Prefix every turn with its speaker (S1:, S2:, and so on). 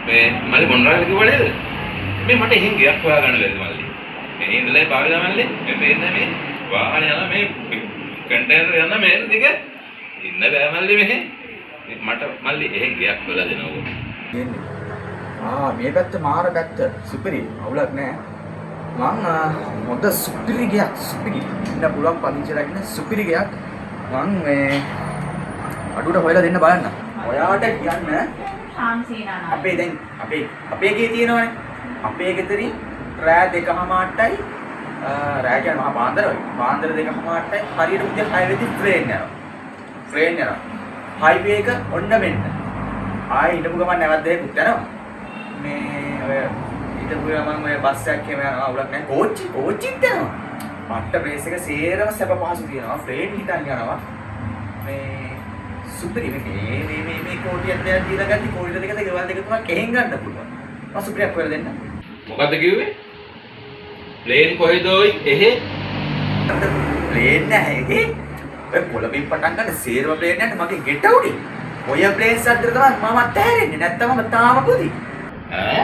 S1: මේ මල්ලි මොනරාද කිව්වලේද? මේ මට එහෙන් ගයක් හොයාගන්න බැරිද මල්ලි? මේ ඉඳලා පාවිලා මල්ලි. මේ පේන්නේ මේ වාහනේ යන මේ කන්ටේනර් යන මේ දිග ඉන්න බෑ මල්ලි මෙහෙ. මට මල්ලි එහෙන් ගයක් හොයලා දෙනවා.
S2: මේ පැත්ත මාර පැත්ත සුපිරි අවුලක් නෑ. මං හොඳ සුපිරි ගයක් සුපිරි ඉන්න පුළුවන් පදිංචිලා ඉන්න සුපිරි ගයක් මං මේ අඩුවට හොයලා දෙන්න බලන්න. ඔයාට කියන්න
S3: ශාන්සීනානා
S2: අපේ දැන් අපේ ගේ තියෙනවනේ. අපේ ගෙදරින් රෑ 2:00ටයි රෑ කියන්නේ මහා පාන්දර වගේ. පාන්දර 2:00ටයි හරියට උදේ 6 වෙදි ට්‍රේන් යනවා. ට්‍රේන් යනවා. හයිවේ එක ඔන්න මෙන්න. ආයේ හිටපු ගමන් නැවත දෙහෙකුත් යනවා. මේ ඔය හිටපු ගමන් ඔය බස් එකක් එහෙම යනවා අවුලක් නැහැ. කෝච්චිත් යනවා. පට්ට බ්‍රේස් එක සේරම සැප පහසු තියෙනවා. ෆ්‍රේන් හිටන් යනවා. මේ සුපිරි මේ කෝටියක් දෙයක් දීලා ගත්ත කෝටිය දෙකද ගෙවල් දෙක තුනක් එහෙන් ගන්න පුළුවන්. මම සුපිරියක් හොයලා දෙන්න.
S1: මොකද්ද කිව්වේ? ප්ලේන් කොහෙද ඔයි? එහෙ.
S2: ප්ලේන් නැහැ ඒකේ. ඔය කොළඹින් පටන් ගන්න සේරම ප්ලේන් යන්නේ මගේ ගෙට උඩින්. ඔය ප්ලේන් සද්දට තමයි මම අතහැරෙන්නේ. නැත්තම් මම තාම පුදි.
S1: ඈ